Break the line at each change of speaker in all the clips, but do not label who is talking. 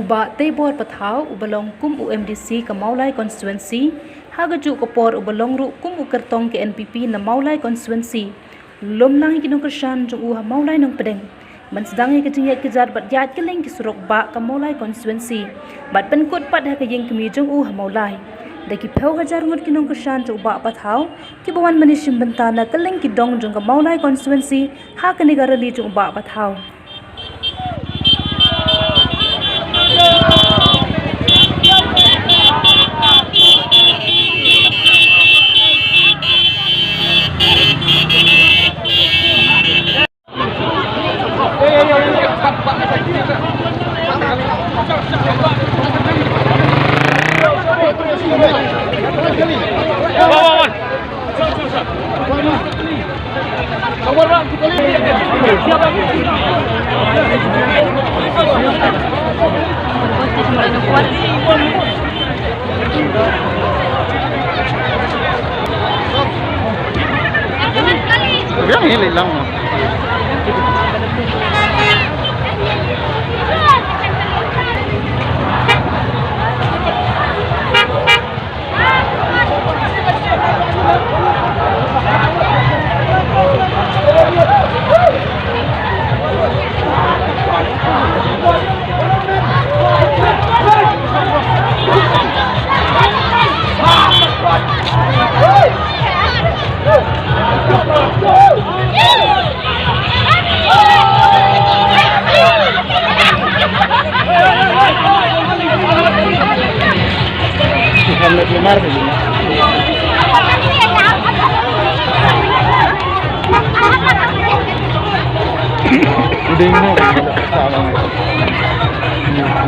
Uba Teibor Pathaw ubalong kum UMDC ke Maulai Constituency hagaju kopor ubalong ru kum ukertong ke NPP na Maulai Constituency lom lang ki Nongkyrshan jung Maulai nong pedeng man sedang ke jingya kejar bat yat keling ki surok ba ke Maulai Constituency bat penkut pat ha ke yeng kemi jung Maulai daki pheu Hajar ngut ki Nongkyrshan jung Uba Pathaw ki bawan manishim bentana keling ki dong jung ke Maulai Constituency ha ke negara li jung Uba Pathaw
Yang hilang lang. Udah ini salah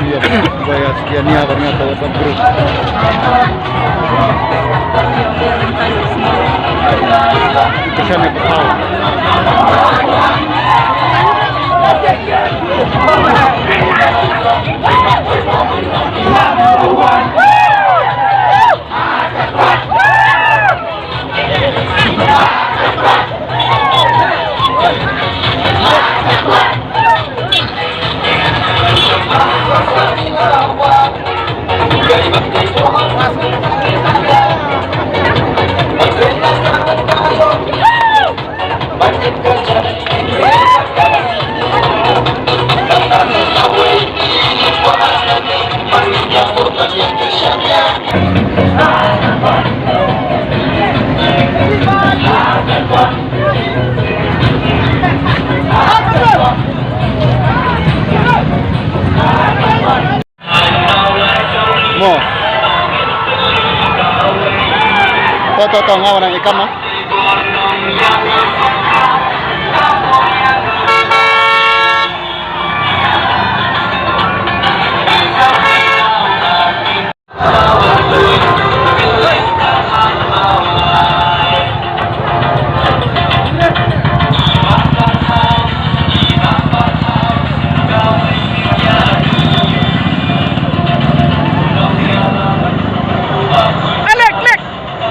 dia bayar sekian ni abarnya tahu grup Nongkyrshan Pathaw mo to ngawan ang ikam mo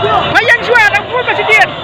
Hayang suara, aku masih dia.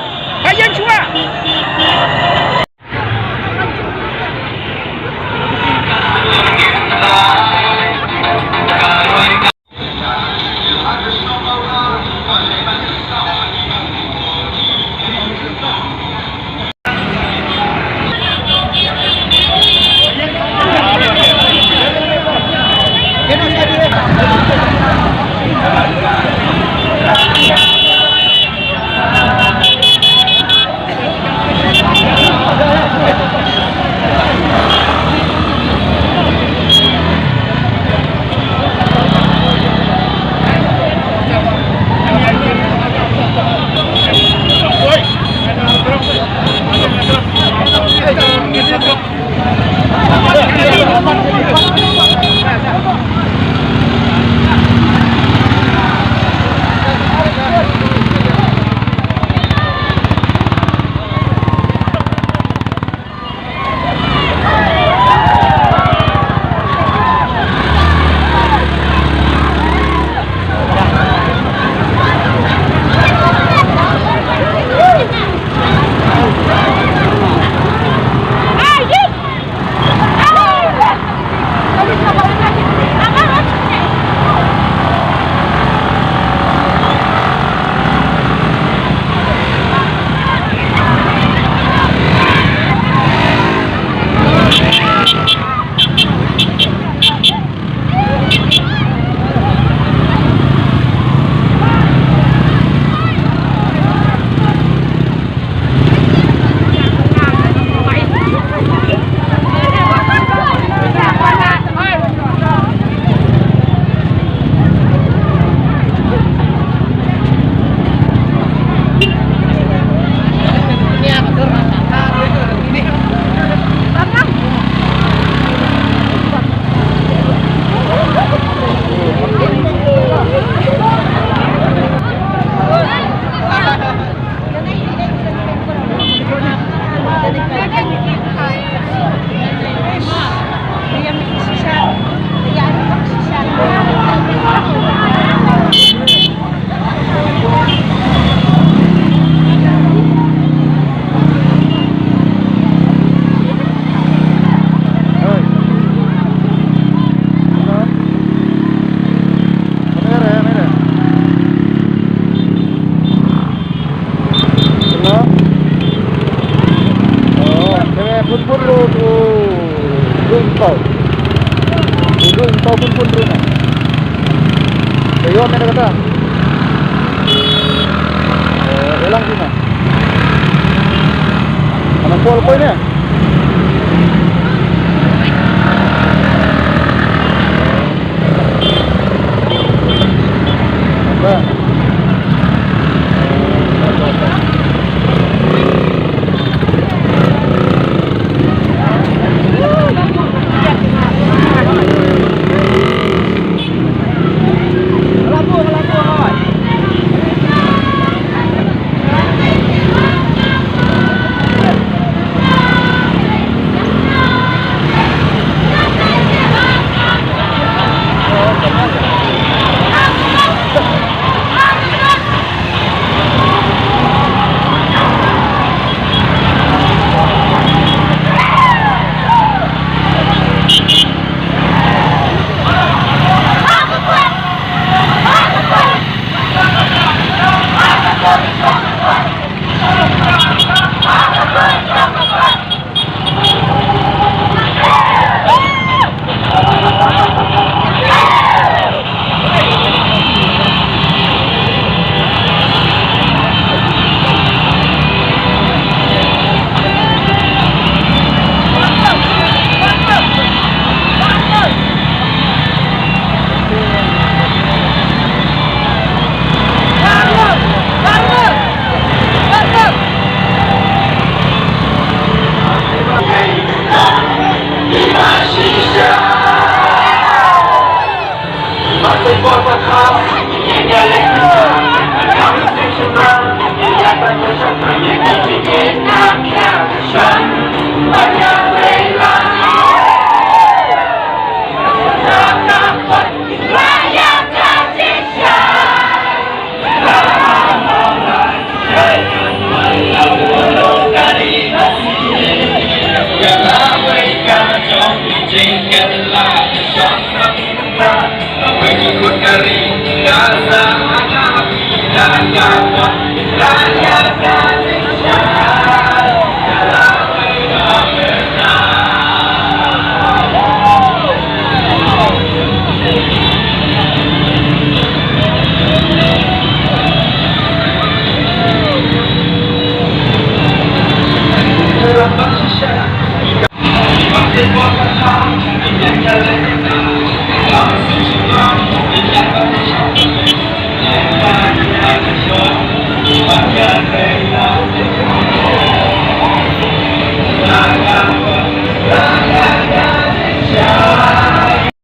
kau. Dulu kau pun rumah. Kayo may nagata. Ilang sina. Anong po niya? Ba?